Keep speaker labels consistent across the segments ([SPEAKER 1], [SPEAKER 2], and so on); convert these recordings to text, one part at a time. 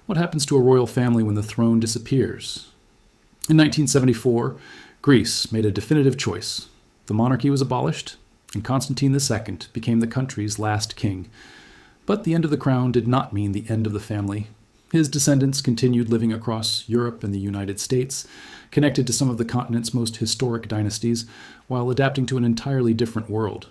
[SPEAKER 1] What happens to a royal family when the throne disappears? In 1974, Greece made a definitive choice. The monarchy was abolished, and Constantine II became the country's last king. But the end of the crown did not mean the end of the family. His descendants continued living across Europe and the United States, connected to some of the continent's most historic dynasties, while adapting to an entirely different world.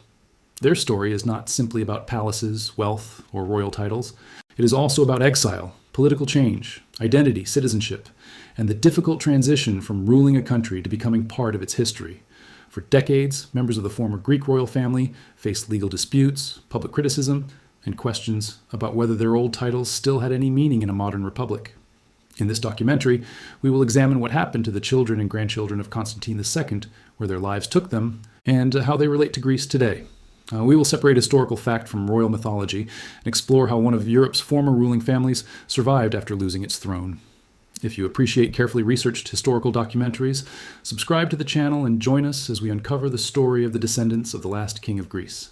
[SPEAKER 1] Their story is not simply about palaces, wealth, or royal titles. It is also about exile, political change, identity, citizenship, and the difficult transition from ruling a country to becoming part of its history. For decades, members of the former Greek royal family faced legal disputes, public criticism, and questions about whether their old titles still had any meaning in a modern republic. In this documentary, we will examine what happened to the children and grandchildren of Constantine II, where their lives took them, and how they relate to Greece today. We will separate historical fact from royal mythology and explore how one of Europe's former ruling families survived after losing its throne. If you appreciate carefully researched historical documentaries, subscribe to the channel and join us as we uncover the story of the descendants of the last king of Greece.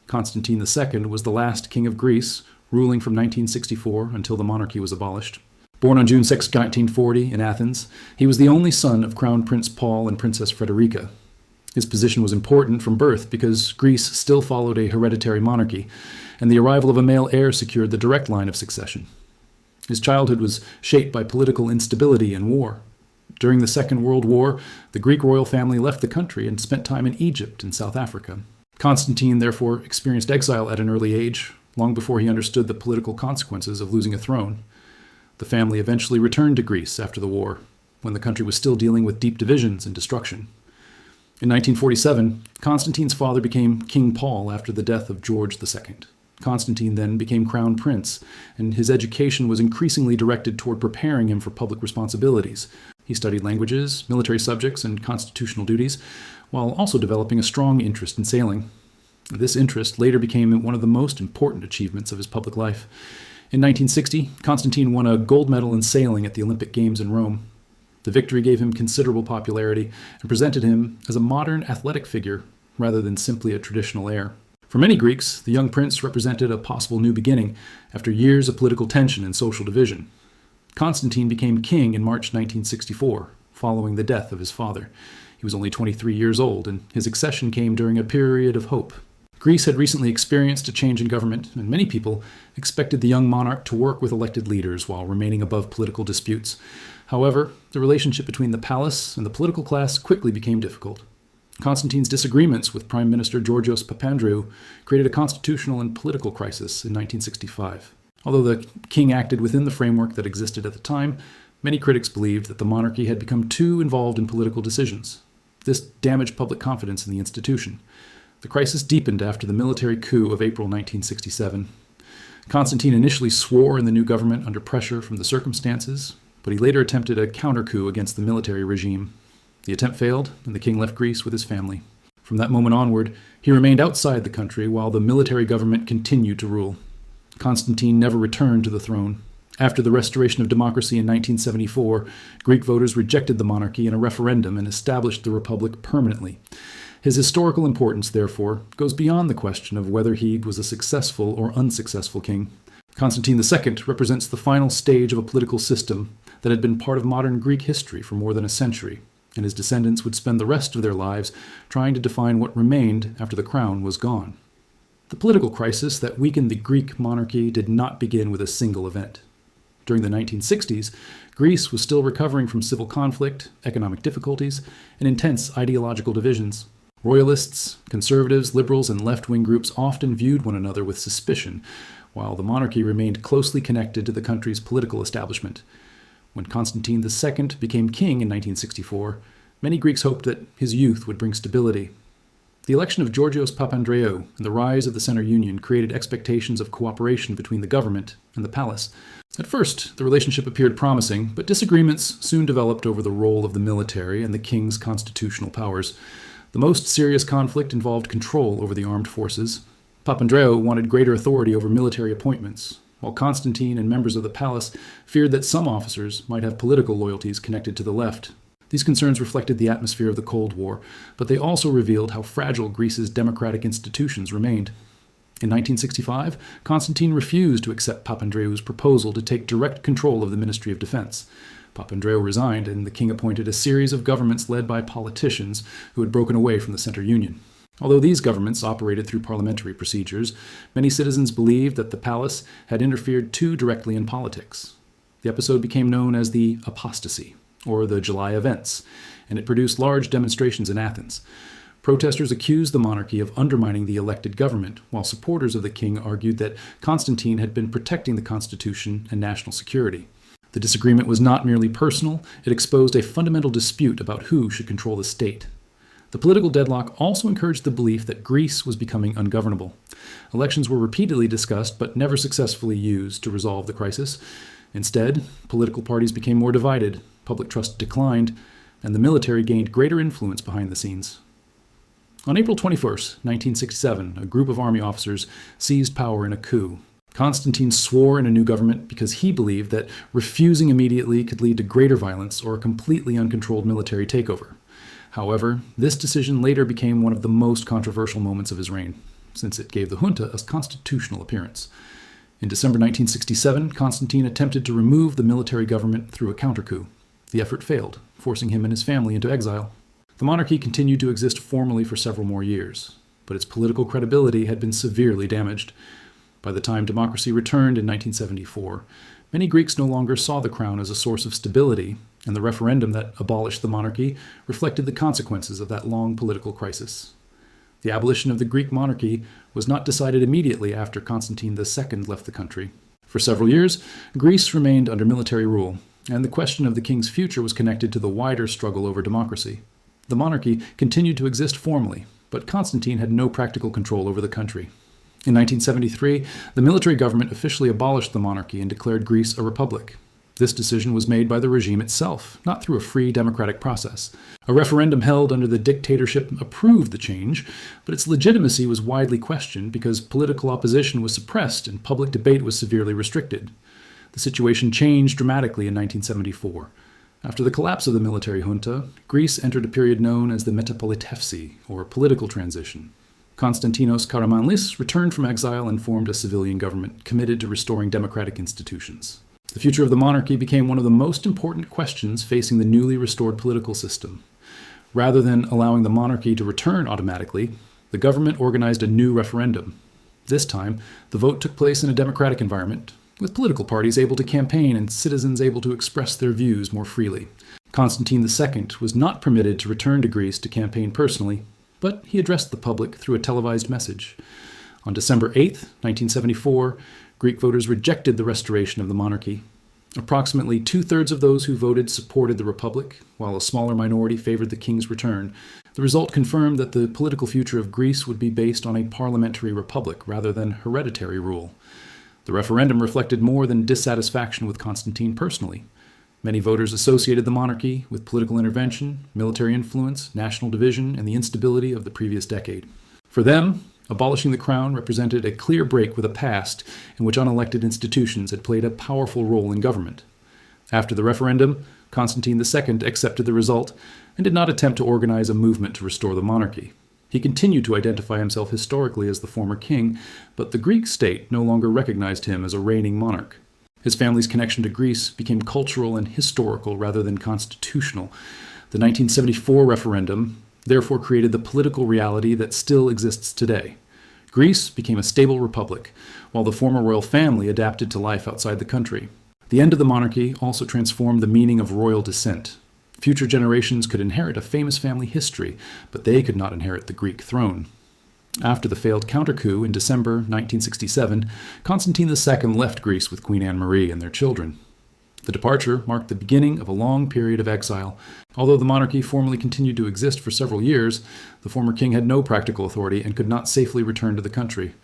[SPEAKER 1] Constantine II was the last king of Greece, ruling from 1964 until the monarchy was abolished. Born on June 6, 1940, in Athens, he was the only son of Crown Prince Paul and Princess Frederica. His position was important from birth because Greece still followed a hereditary monarchy, and the arrival of a male heir secured the direct line of succession. His childhood was shaped by political instability and war. During the Second World War, the Greek royal family left the country and spent time in Egypt and South Africa. Constantine therefore experienced exile at an early age, long before he understood the political consequences of losing a throne. The family eventually returned to Greece after the war, when the country was still dealing with deep divisions and destruction. In 1947, Constantine's father became King Paul after the death of George II. Constantine then became crown prince, and his education was increasingly directed toward preparing him for public responsibilities. He studied languages, military subjects, and constitutional duties, while also developing a strong interest in sailing. This interest later became one of the most important achievements of his public life. In 1960, Constantine won a gold medal in sailing at the Olympic Games in Rome. The victory gave him considerable popularity and presented him as a modern athletic figure rather than simply a traditional heir. For many Greeks, the young prince represented a possible new beginning after years of political tension and social division. Constantine became king in March 1964, following the death of his father. He was only 23 years old, and his accession came during a period of hope. Greece had recently experienced a change in government, and many people expected the young monarch to work with elected leaders while remaining above political disputes. However, the relationship between the palace and the political class quickly became difficult. Constantine's disagreements with Prime Minister Georgios Papandreou created a constitutional and political crisis in 1965. Although the king acted within the framework that existed at the time, many critics believed that the monarchy had become too involved in political decisions. This damaged public confidence in the institution. The crisis deepened after the military coup of April 1967. Constantine initially swore in the new government under pressure from the circumstances, but he later attempted a counter-coup against the military regime. The attempt failed, and the king left Greece with his family. From that moment onward, he remained outside the country while the military government continued to rule. Constantine never returned to the throne. After the restoration of democracy in 1974, Greek voters rejected the monarchy in a referendum and established the republic permanently. His historical importance, therefore, goes beyond the question of whether he was a successful or unsuccessful king. Constantine II represents the final stage of a political system that had been part of modern Greek history for more than a century, and his descendants would spend the rest of their lives trying to define what remained after the crown was gone. The political crisis that weakened the Greek monarchy did not begin with a single event. During the 1960s, Greece was still recovering from civil conflict, economic difficulties, and intense ideological divisions. Royalists, conservatives, liberals, and left-wing groups often viewed one another with suspicion, while the monarchy remained closely connected to the country's political establishment. When Constantine II became king in 1964, many Greeks hoped that his youth would bring stability. The election of Georgios Papandreou and the rise of the Center Union created expectations of cooperation between the government and the palace. At first, the relationship appeared promising, but disagreements soon developed over the role of the military and the king's constitutional powers. The most serious conflict involved control over the armed forces. Papandreou wanted greater authority over military appointments, while Constantine and members of the palace feared that some officers might have political loyalties connected to the left. These concerns reflected the atmosphere of the Cold War, but they also revealed how fragile Greece's democratic institutions remained. In 1965, Constantine refused to accept Papandreou's proposal to take direct control of the Ministry of Defense. Papandreou resigned, and the king appointed a series of governments led by politicians who had broken away from the Center Union. Although these governments operated through parliamentary procedures, many citizens believed that the palace had interfered too directly in politics. The episode became known as the apostasy, or the July events, and it produced large demonstrations in Athens. Protesters accused the monarchy of undermining the elected government, while supporters of the king argued that Constantine had been protecting the constitution and national security. The disagreement was not merely personal, it exposed a fundamental dispute about who should control the state. The political deadlock also encouraged the belief that Greece was becoming ungovernable. Elections were repeatedly discussed but never successfully used to resolve the crisis. Instead, political parties became more divided, public trust declined, and the military gained greater influence behind the scenes. On April 21, 1967, a group of army officers seized power in a coup. Constantine swore in a new government because he believed that refusing immediately could lead to greater violence or a completely uncontrolled military takeover. However, this decision later became one of the most controversial moments of his reign, since it gave the junta a constitutional appearance. In December 1967, Constantine attempted to remove the military government through a counter-coup. The effort failed, forcing him and his family into exile. The monarchy continued to exist formally for several more years, but its political credibility had been severely damaged. By the time democracy returned in 1974, many Greeks no longer saw the crown as a source of stability, and the referendum that abolished the monarchy reflected the consequences of that long political crisis. The abolition of the Greek monarchy was not decided immediately after Constantine II left the country. For several years, Greece remained under military rule, and the question of the king's future was connected to the wider struggle over democracy. The monarchy continued to exist formally, but Constantine had no practical control over the country. In 1973, the military government officially abolished the monarchy and declared Greece a republic. This decision was made by the regime itself, not through a free democratic process. A referendum held under the dictatorship approved the change, but its legitimacy was widely questioned because political opposition was suppressed and public debate was severely restricted. The situation changed dramatically in 1974. After the collapse of the military junta, Greece entered a period known as the Metapolitefsi, or political transition. Konstantinos Karamanlis returned from exile and formed a civilian government committed to restoring democratic institutions. The future of the monarchy became one of the most important questions facing the newly restored political system. Rather than allowing the monarchy to return automatically, the government organized a new referendum. This time, the vote took place in a democratic environment, with political parties able to campaign and citizens able to express their views more freely. Constantine II was not permitted to return to Greece to campaign personally, but he addressed the public through a televised message. On December 8, 1974, Greek voters rejected the restoration of the monarchy. Approximately two-thirds of those who voted supported the republic, while a smaller minority favored the king's return. The result confirmed that the political future of Greece would be based on a parliamentary republic rather than hereditary rule. The referendum reflected more than dissatisfaction with Constantine personally. Many voters associated the monarchy with political intervention, military influence, national division, and the instability of the previous decade. For them, abolishing the crown represented a clear break with a past in which unelected institutions had played a powerful role in government. After the referendum, Constantine II accepted the result and did not attempt to organize a movement to restore the monarchy. He continued to identify himself historically as the former king, but the Greek state no longer recognized him as a reigning monarch. His family's connection to Greece became cultural and historical rather than constitutional. The 1974 referendum therefore created the political reality that still exists today. Greece became a stable republic, while the former royal family adapted to life outside the country. The end of the monarchy also transformed the meaning of royal descent. Future generations could inherit a famous family history, but they could not inherit the Greek throne. After the failed counter-coup in December 1967, Constantine II left Greece with Queen Anne-Marie and their children. The departure marked the beginning of a long period of exile. Although the monarchy formally continued to exist for several years, the former king had no practical authority and could not safely return to the country.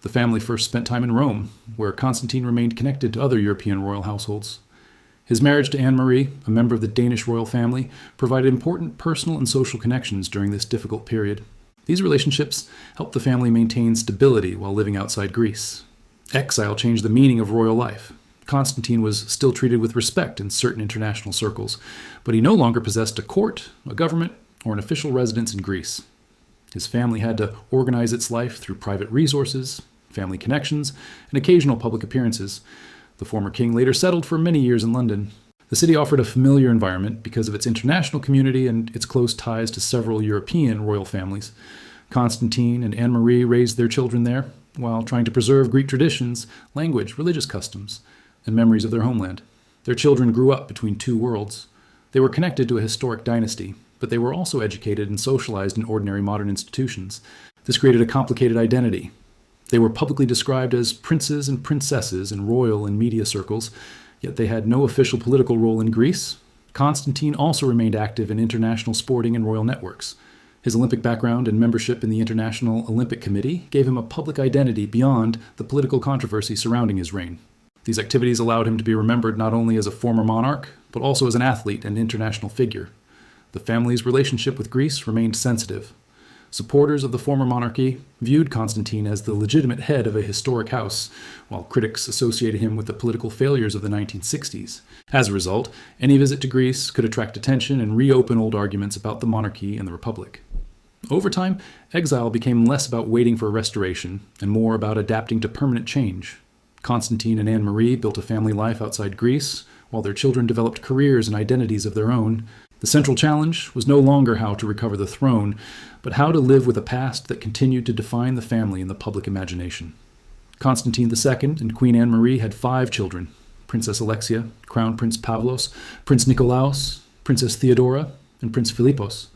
[SPEAKER 1] The family first spent time in Rome, where Constantine remained connected to other European royal households. His marriage to Anne-Marie, a member of the Danish royal family, provided important personal and social connections during this difficult period. These relationships helped the family maintain stability while living outside Greece. Exile changed the meaning of royal life. Constantine was still treated with respect in certain international circles, but he no longer possessed a court, a government, or an official residence in Greece. His family had to organize its life through private resources, family connections, and occasional public appearances. The former king later settled for many years in London. The city offered a familiar environment because of its international community and its close ties to several European royal families. Constantine and Anne-Marie raised their children there, while trying to preserve Greek traditions, language, religious customs, and memories of their homeland. Their children grew up between two worlds. They were connected to a historic dynasty, but they were also educated and socialized in ordinary modern institutions. This created a complicated identity. They were publicly described as princes and princesses in royal and media circles, yet they had no official political role in Greece. Constantine also remained active in international sporting and royal networks. His Olympic background and membership in the International Olympic Committee gave him a public identity beyond the political controversy surrounding his reign. These activities allowed him to be remembered not only as a former monarch, but also as an athlete and international figure. The family's relationship with Greece remained sensitive. Supporters of the former monarchy viewed Constantine as the legitimate head of a historic house, while critics associated him with the political failures of the 1960s. As a result, any visit to Greece could attract attention and reopen old arguments about the monarchy and the republic. Over time, exile became less about waiting for a restoration and more about adapting to permanent change. Constantine and Anne-Marie built a family life outside Greece, while their children developed careers and identities of their own. The central challenge was no longer how to recover the throne, but how to live with a past that continued to define the family in the public imagination. Constantine II and Queen Anne-Marie had 5 children: Princess Alexia, Crown Prince Pavlos, Prince Nikolaos, Princess Theodora, and Prince Philippos.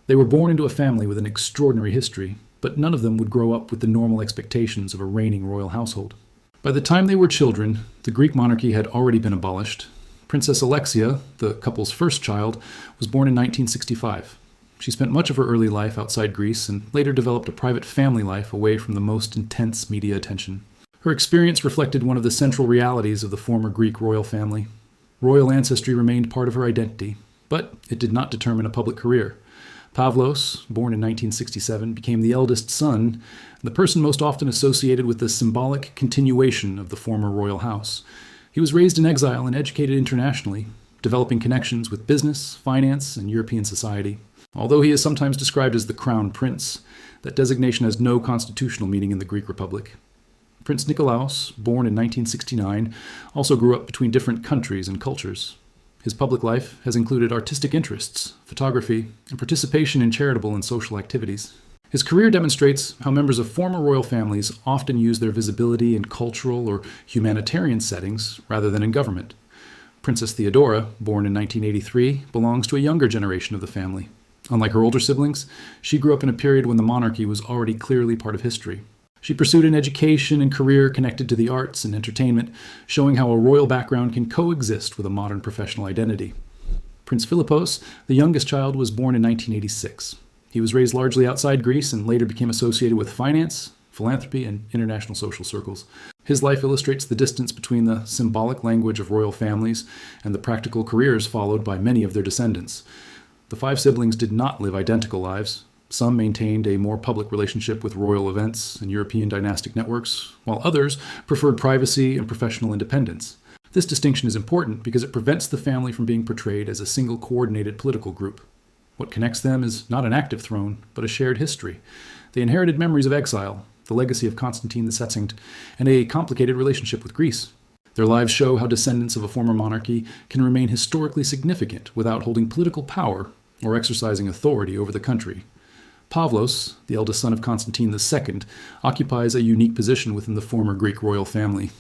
[SPEAKER 1] They were born into a family with an extraordinary history, but none of them would grow up with the normal expectations of a reigning royal household. By the time they were children, the Greek monarchy had already been abolished. Princess Alexia, the couple's first child, was born in 1965. She spent much of her early life outside Greece and later developed a private family life away from the most intense media attention. Her experience reflected one of the central realities of the former Greek royal family. Royal ancestry remained part of her identity, but it did not determine a public career. Pavlos, born in 1967, became the eldest son, the person most often associated with the symbolic continuation of the former royal house. He was raised in exile and educated internationally, developing connections with business, finance, and European society. Although he is sometimes described as the Crown Prince, that designation has no constitutional meaning in the Greek Republic. Prince Nikolaos, born in 1969, also grew up between different countries and cultures. His public life has included artistic interests, photography, and participation in charitable and social activities. His career demonstrates how members of former royal families often use their visibility in cultural or humanitarian settings rather than in government. Princess Theodora, born in 1983, belongs to a younger generation of the family. Unlike her older siblings, she grew up in a period when the monarchy was already clearly part of history. She pursued an education and career connected to the arts and entertainment, showing how a royal background can coexist with a modern professional identity. Prince Philippos, the youngest child, was born in 1986. He was raised largely outside Greece and later became associated with finance, philanthropy, and international social circles. His life illustrates the distance between the symbolic language of royal families and the practical careers followed by many of their descendants. The 5 siblings did not live identical lives. Some maintained a more public relationship with royal events and European dynastic networks, while others preferred privacy and professional independence. This distinction is important because it prevents the family from being portrayed as a single coordinated political group. What connects them is not an active throne, but a shared history. They inherited memories of exile, the legacy of Constantine II, and a complicated relationship with Greece. Their lives show how descendants of a former monarchy can remain historically significant without holding political power or exercising authority over the country. Pavlos, the eldest son of Constantine II, occupies a unique position within the former Greek royal family.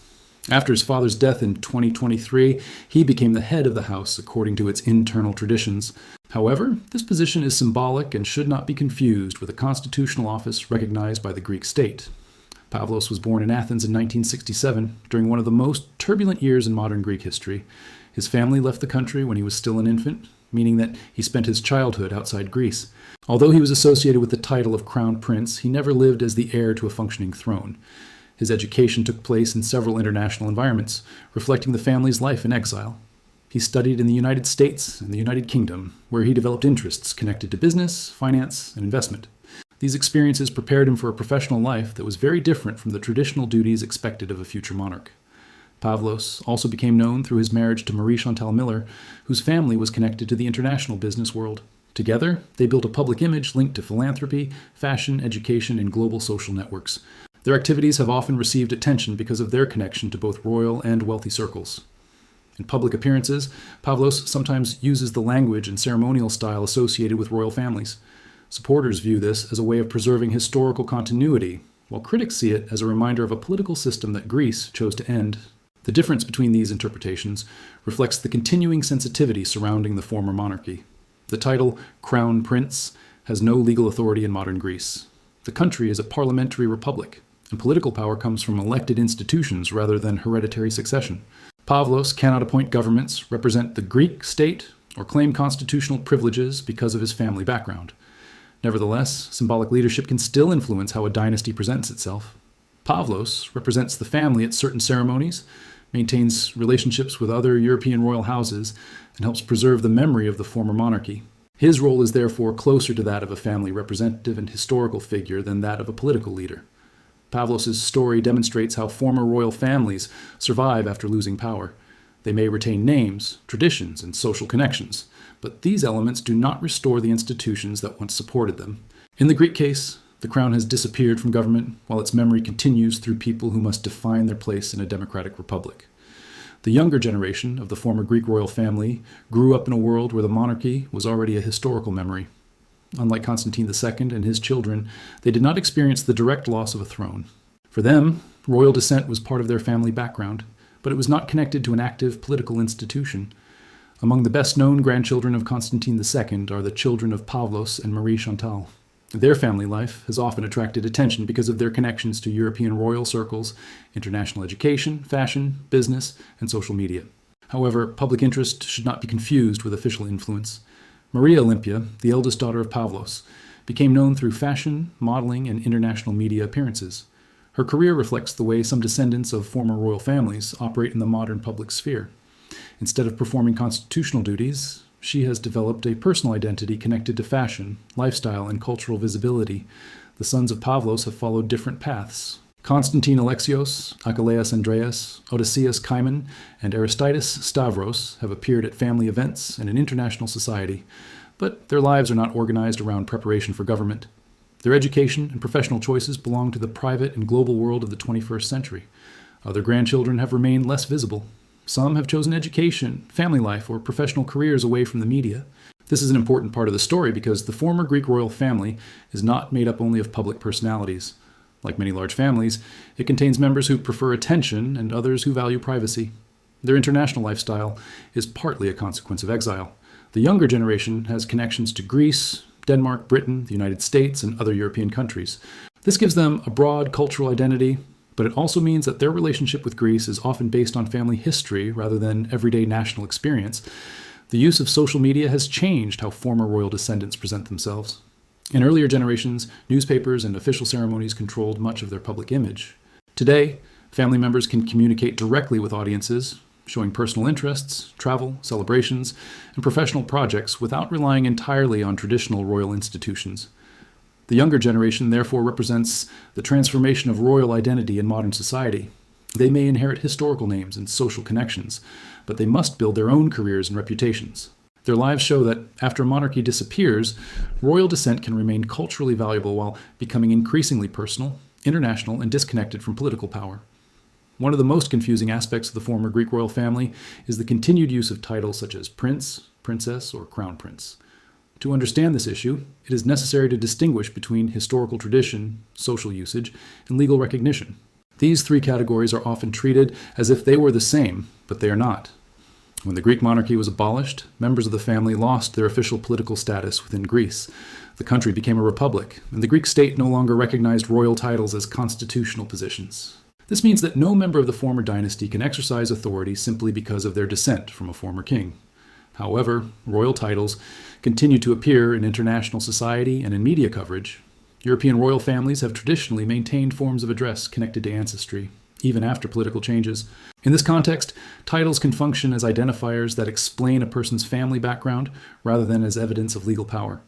[SPEAKER 1] After his father's death in 2023, he became the head of the house according to its internal traditions. However, this position is symbolic and should not be confused with a constitutional office recognized by the Greek state. Pavlos was born in Athens in 1967, during one of the most turbulent years in modern Greek history. His family left the country when he was still an infant, meaning that he spent his childhood outside Greece. Although he was associated with the title of Crown Prince, he never lived as the heir to a functioning throne. His education took place in several international environments, reflecting the family's life in exile. He studied in the United States and the United Kingdom, where he developed interests connected to business, finance, and investment. These experiences prepared him for a professional life that was very different from the traditional duties expected of a future monarch. Pavlos also became known through his marriage to Marie Chantal Miller, whose family was connected to the international business world. Together, they built a public image linked to philanthropy, fashion, education, and global social networks. Their activities have often received attention because of their connection to both royal and wealthy circles. In public appearances, Pavlos sometimes uses the language and ceremonial style associated with royal families. Supporters view this as a way of preserving historical continuity, while critics see it as a reminder of a political system that Greece chose to end. The difference between these interpretations reflects the continuing sensitivity surrounding the former monarchy. The title Crown Prince has no legal authority in modern Greece. The country is a parliamentary republic, and political power comes from elected institutions rather than hereditary succession. Pavlos cannot appoint governments, represent the Greek state, or claim constitutional privileges because of his family background. Nevertheless, symbolic leadership can still influence how a dynasty presents itself. Pavlos represents the family at certain ceremonies, maintains relationships with other European royal houses, and helps preserve the memory of the former monarchy. His role is therefore closer to that of a family representative and historical figure than that of a political leader. Pavlos' story demonstrates how former royal families survive after losing power. They may retain names, traditions, and social connections, but these elements do not restore the institutions that once supported them. In the Greek case, the crown has disappeared from government, while its memory continues through people who must define their place in a democratic republic. The younger generation of the former Greek royal family grew up in a world where the monarchy was already a historical memory. Unlike Constantine II and his children, they did not experience the direct loss of a throne. For them, royal descent was part of their family background, but it was not connected to an active political institution. Among the best-known grandchildren of Constantine II are the children of Pavlos and Marie Chantal. Their family life has often attracted attention because of their connections to European royal circles, international education, fashion, business, and social media. However, public interest should not be confused with official influence. Maria Olympia, the eldest daughter of Pavlos, became known through fashion, modeling, and international media appearances. Her career reflects the way some descendants of former royal families operate in the modern public sphere. Instead of performing constitutional duties, she has developed a personal identity connected to fashion, lifestyle, and cultural visibility. The sons of Pavlos have followed different paths. Constantine Alexios, Achilleus Andreas, Odysseus Cimon, and Aristides Stavros have appeared at family events and in international society, but their lives are not organized around preparation for government. Their education and professional choices belong to the private and global world of the 21st century. Other grandchildren have remained less visible. Some have chosen education, family life, or professional careers away from the media. This is an important part of the story because the former Greek royal family is not made up only of public personalities. Like many large families, it contains members who prefer attention and others who value privacy. Their international lifestyle is partly a consequence of exile. The younger generation has connections to Greece, Denmark, Britain, the United States, and other European countries. This gives them a broad cultural identity, but it also means that their relationship with Greece is often based on family history rather than everyday national experience. The use of social media has changed how former royal descendants present themselves. In earlier generations, newspapers and official ceremonies controlled much of their public image. Today, family members can communicate directly with audiences, showing personal interests, travel, celebrations, and professional projects without relying entirely on traditional royal institutions. The younger generation therefore represents the transformation of royal identity in modern society. They may inherit historical names and social connections, but they must build their own careers and reputations. Their lives show that after a monarchy disappears, royal descent can remain culturally valuable while becoming increasingly personal, international, and disconnected from political power. One of the most confusing aspects of the former Greek royal family is the continued use of titles such as prince, princess, or crown prince. To understand this issue, it is necessary to distinguish between historical tradition, social usage, and legal recognition. These three categories are often treated as if they were the same, but they are not. When the Greek monarchy was abolished, members of the family lost their official political status within Greece. The country became a republic, and the Greek state no longer recognized royal titles as constitutional positions. This means that no member of the former dynasty can exercise authority simply because of their descent from a former king. However, royal titles continue to appear in international society and in media coverage. European royal families have traditionally maintained forms of address connected to ancestry, even after political changes. In this context, titles can function as identifiers that explain a person's family background rather than as evidence of legal power.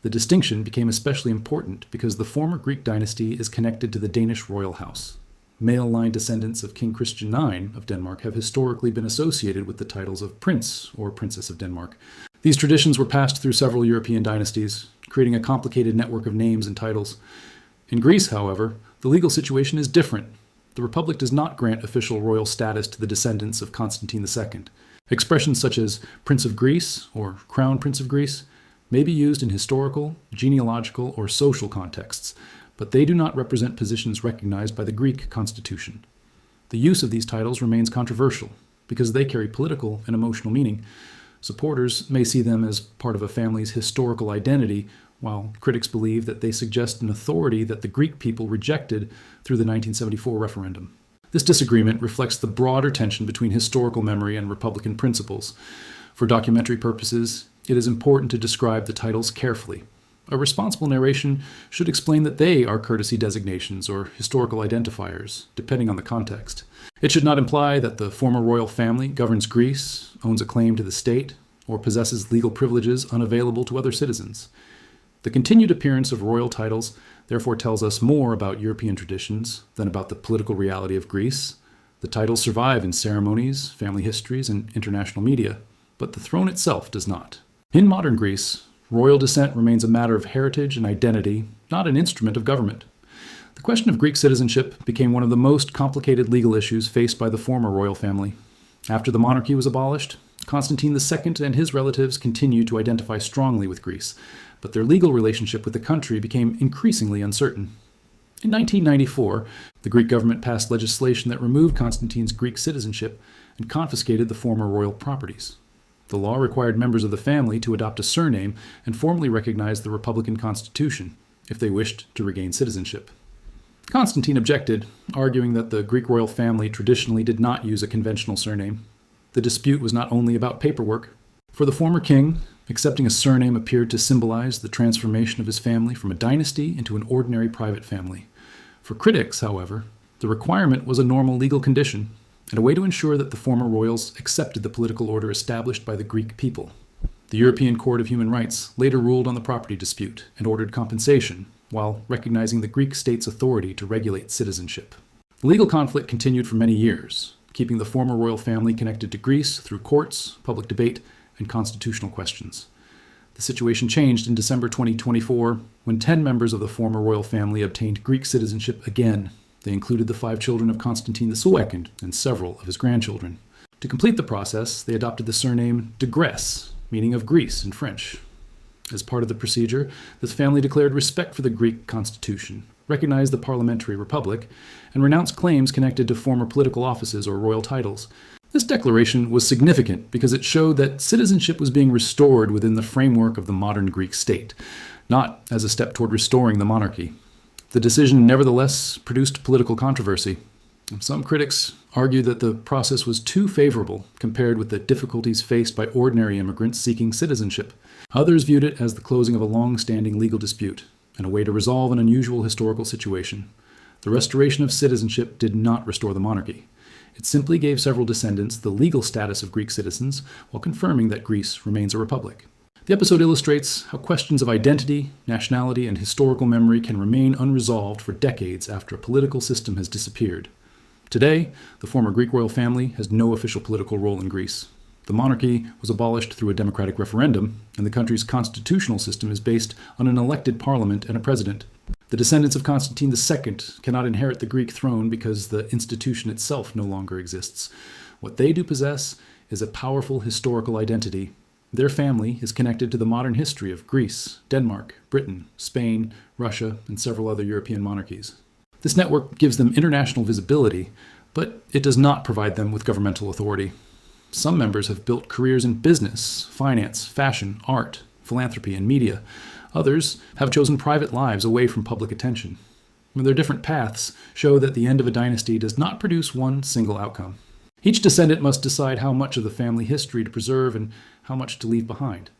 [SPEAKER 1] The distinction became especially important because the former Greek dynasty is connected to the Danish royal house. Male-line descendants of King Christian IX of Denmark have historically been associated with the titles of Prince or Princess of Denmark. These traditions were passed through several European dynasties, creating a complicated network of names and titles. In Greece, however, the legal situation is different. The Republic does not grant official royal status to the descendants of Constantine II. Expressions such as Prince of Greece or Crown Prince of Greece may be used in historical, genealogical, or social contexts, but they do not represent positions recognized by the Greek constitution. The use of these titles remains controversial because they carry political and emotional meaning. Supporters may see them as part of a family's historical identity, while critics believe that they suggest an authority that the Greek people rejected through the 1974 referendum. This disagreement reflects the broader tension between historical memory and Republican principles. For documentary purposes, it is important to describe the titles carefully. A responsible narration should explain that they are courtesy designations or historical identifiers, depending on the context. It should not imply that the former royal family governs Greece, owns a claim to the state, or possesses legal privileges unavailable to other citizens. The continued appearance of royal titles therefore tells us more about European traditions than about the political reality of Greece. The titles survive in ceremonies, family histories, and international media, but the throne itself does not. In modern Greece, royal descent remains a matter of heritage and identity, not an instrument of government. The question of Greek citizenship became one of the most complicated legal issues faced by the former royal family. After the monarchy was abolished, Constantine II and his relatives continued to identify strongly with Greece, but their legal relationship with the country became increasingly uncertain. In 1994, the Greek government passed legislation that removed Constantine's Greek citizenship and confiscated the former royal properties. The law required members of the family to adopt a surname and formally recognize the Republican Constitution if they wished to regain citizenship. Constantine objected, arguing that the Greek royal family traditionally did not use a conventional surname. The dispute was not only about paperwork. For the former king, accepting a surname appeared to symbolize the transformation of his family from a dynasty into an ordinary private family. For critics, however, the requirement was a normal legal condition and a way to ensure that the former royals accepted the political order established by the Greek people. The European Court of Human Rights later ruled on the property dispute and ordered compensation, while recognizing the Greek state's authority to regulate citizenship. The legal conflict continued for many years, keeping the former royal family connected to Greece through courts, public debate, and constitutional questions. The situation changed in December 2024 when 10 members of the former royal family obtained Greek citizenship again. They included the 5 children of Constantine II and several of his grandchildren. To complete the process, they adopted the surname de Grèce, meaning of Greece in French. As part of the procedure, this family declared respect for the Greek constitution, recognized the parliamentary republic, and renounced claims connected to former political offices or royal titles. This declaration was significant because it showed that citizenship was being restored within the framework of the modern Greek state, not as a step toward restoring the monarchy. The decision nevertheless produced political controversy. Some critics argued that the process was too favorable compared with the difficulties faced by ordinary immigrants seeking citizenship. Others viewed it as the closing of a long-standing legal dispute and a way to resolve an unusual historical situation. The restoration of citizenship did not restore the monarchy. It simply gave several descendants the legal status of Greek citizens while confirming that Greece remains a republic. The episode illustrates how questions of identity, nationality, and historical memory can remain unresolved for decades after a political system has disappeared. Today, the former Greek royal family has no official political role in Greece. The monarchy was abolished through a democratic referendum, and the country's constitutional system is based on an elected parliament and a president. The descendants of Constantine II cannot inherit the Greek throne because the institution itself no longer exists. What they do possess is a powerful historical identity. Their family is connected to the modern history of Greece, Denmark, Britain, Spain, Russia, and several other European monarchies. This network gives them international visibility, but it does not provide them with governmental authority. Some members have built careers in business, finance, fashion, art, philanthropy, and media. Others have chosen private lives away from public attention. Their different paths show that the end of a dynasty does not produce one single outcome. Each descendant must decide how much of the family history to preserve and how much to leave behind.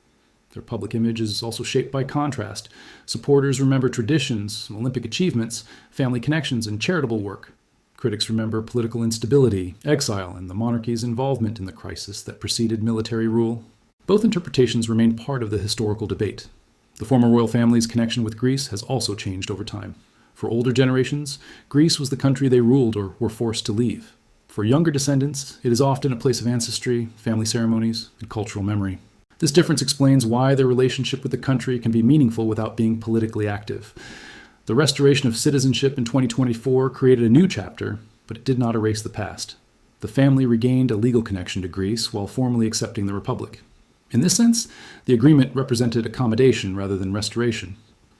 [SPEAKER 1] Their public image is also shaped by contrast. Supporters remember traditions, Olympic achievements, family connections, and charitable work. Critics remember political instability, exile, and the monarchy's involvement in the crisis that preceded military rule. Both interpretations remain part of the historical debate. The former royal family's connection with Greece has also changed over time. For older generations, Greece was the country they ruled or were forced to leave. For younger descendants, it is often a place of ancestry, family ceremonies, and cultural memory. This difference explains why their relationship with the country can be meaningful without being politically active. The restoration of citizenship in 2024 created a new chapter, but it did not erase the past. The family regained a legal connection to Greece while formally accepting the Republic. In this sense, the agreement represented accommodation rather than restoration.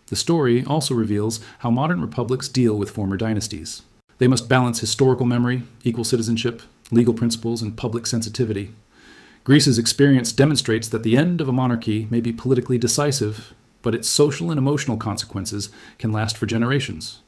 [SPEAKER 1] The story also reveals how modern republics deal with former dynasties. They must balance historical memory, equal citizenship, legal principles, and public sensitivity. Greece's experience demonstrates that the end of a monarchy may be politically decisive, but its social and emotional consequences can last for generations.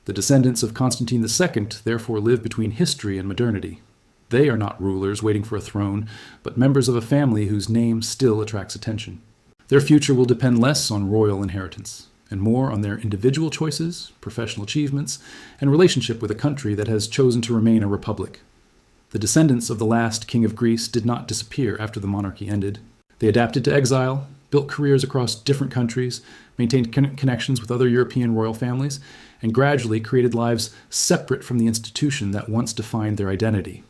[SPEAKER 1] The descendants of Constantine II therefore live between history and modernity. They are not rulers waiting for a throne, but members of a family whose name still attracts attention. Their future will depend less on royal inheritance, and more on their individual choices, professional achievements, and relationship with a country that has chosen to remain a republic. The descendants of the last king of Greece did not disappear after the monarchy ended. They adapted to exile, built careers across different countries, maintained connections with other European royal families, and gradually created lives separate from the institution that once defined their identity.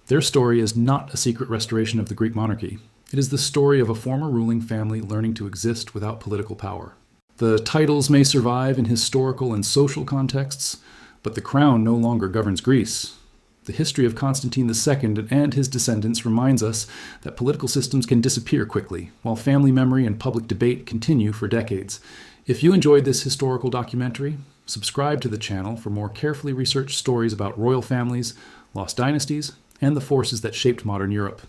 [SPEAKER 1] Their story is not a secret restoration of the Greek monarchy. It is the story of a former ruling family learning to exist without political power. The titles may survive in historical and social contexts, but the crown no longer governs Greece. The history of Constantine II and his descendants reminds us that political systems can disappear quickly, while family memory and public debate continue for decades. If you enjoyed this historical documentary, subscribe to the channel for more carefully researched stories about royal families, lost dynasties, and the forces that shaped modern Europe.